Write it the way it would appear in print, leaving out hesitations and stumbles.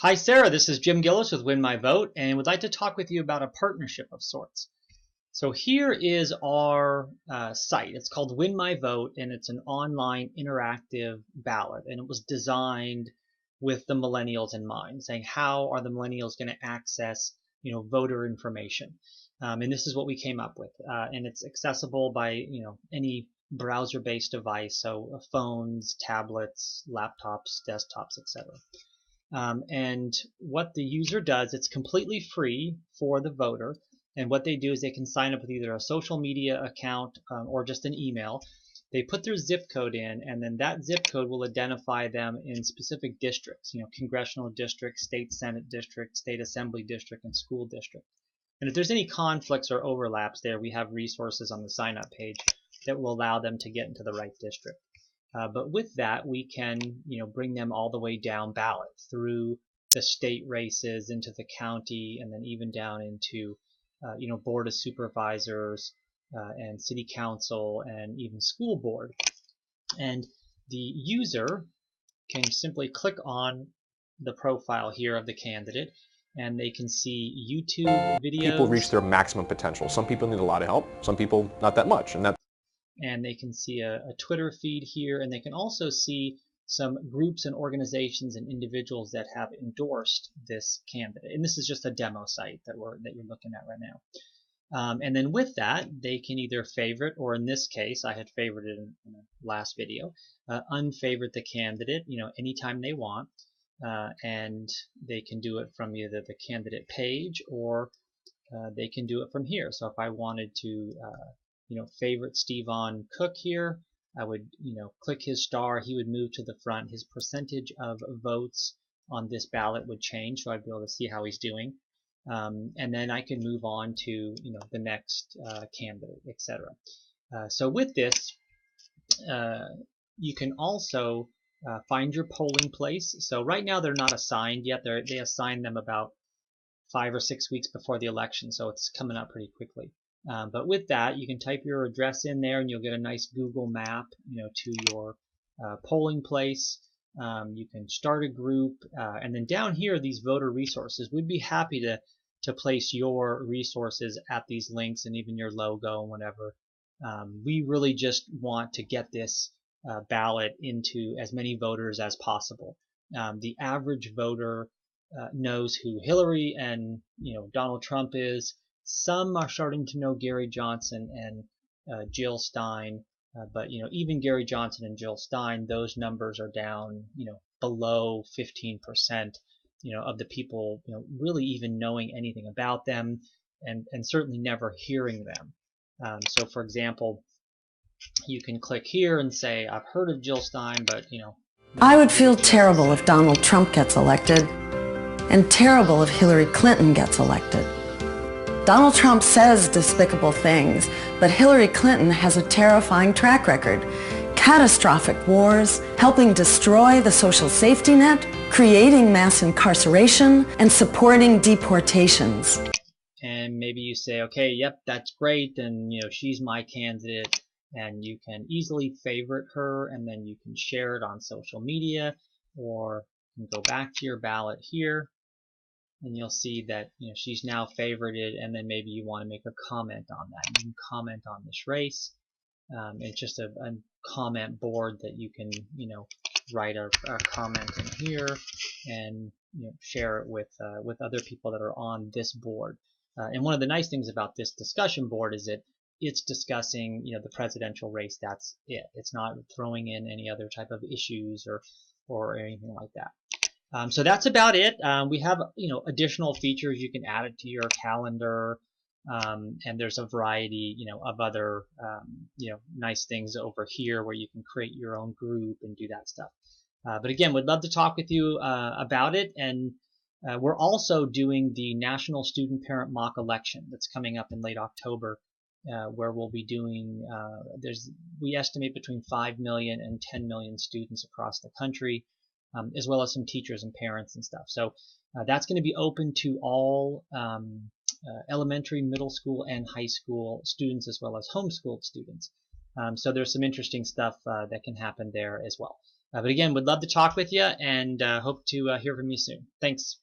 Hi Sarah, this is Jim Gillis with Win My Vote and would like to talk with you about a partnership of sorts. So here is our site. It's called Win My Vote and it's an online interactive ballot, and it was designed with the millennials in mind, saying how are the millennials going to access voter information. And this is what we came up with, and it's accessible by any browser-based device, so phones, tablets, laptops, desktops, etc. And what the user does, it's completely free for the voter. And what they do is they can sign up with either a social media account or just an email. They put their zip code in, and then that zip code will identify them in specific districts, congressional district, state senate district, state assembly district, and school district. And if there's any conflicts or overlaps there, we have resources on the sign up page that will allow them to get into the right district. But with that, we can, bring them all the way down ballot through the state races into the county, and then even down into, board of supervisors and city council and even school board. And the user can simply click on the profile here of the candidate, and they can see YouTube videos. People reach their maximum potential. Some people need a lot of help. Some people not that much, and they can see a Twitter feed here, and they can also see some groups and organizations and individuals that have endorsed this candidate. And this is just a demo site that you're looking at right now. And then with that, they can either favorite, or in this case, I had favorited in the last video, unfavorite the candidate, anytime they want, and they can do it from either the candidate page or they can do it from here. So if I wanted to favorite Stevon Cook here, I would, click his star, he would move to the front, his percentage of votes on this ballot would change, so I'd be able to see how he's doing. And then I can move on to, the next candidate, etc. So with this, you can also find your polling place. So right now they're not assigned yet. They assign them about 5 or 6 weeks before the election, so it's coming up pretty quickly. But with that, you can type your address in there, and you'll get a nice Google map, to your polling place. You can start a group, and then down here, these voter resources. We'd be happy to place your resources at these links, and even your logo and whatever. We really just want to get this ballot into as many voters as possible. The average voter knows who Hillary and Donald Trump is. Some are starting to know Gary Johnson and Jill Stein, but even Gary Johnson and Jill Stein, those numbers are down below 15% of the people really even knowing anything about them, and certainly never hearing them. So for example, you can click here and say, I've heard of Jill Stein, but I would feel terrible if Donald Trump gets elected, and terrible if Hillary Clinton gets elected. Donald Trump says despicable things, but Hillary Clinton has a terrifying track record. Catastrophic wars, helping destroy the social safety net, creating mass incarceration, and supporting deportations. And maybe you say, okay, yep, that's great, and she's my candidate, and you can easily favorite her, and then you can share it on social media, or you can go back to your ballot here, and you'll see that she's now favorited, and then maybe you want to make a comment on that. You can comment on this race. It's just a comment board that you can write a comment in here and share it with other people that are on this board. And one of the nice things about this discussion board is that it's discussing the presidential race. That's it. It's not throwing in any other type of issues or anything like that. So that's about it. We have additional features. You can add it to your calendar, and there's a variety of other nice things over here where you can create your own group and do that stuff. But again, we'd love to talk with you about it, and we're also doing the National Student Parent Mock Election that's coming up in late October, where we'll be doing we estimate between 5 million and 10 million students across the country. As well as some teachers and parents and stuff. So that's going to be open to all elementary, middle school, and high school students, as well as homeschooled students. So there's some interesting stuff that can happen there as well. But again, would love to talk with you and hope to hear from you soon. Thanks.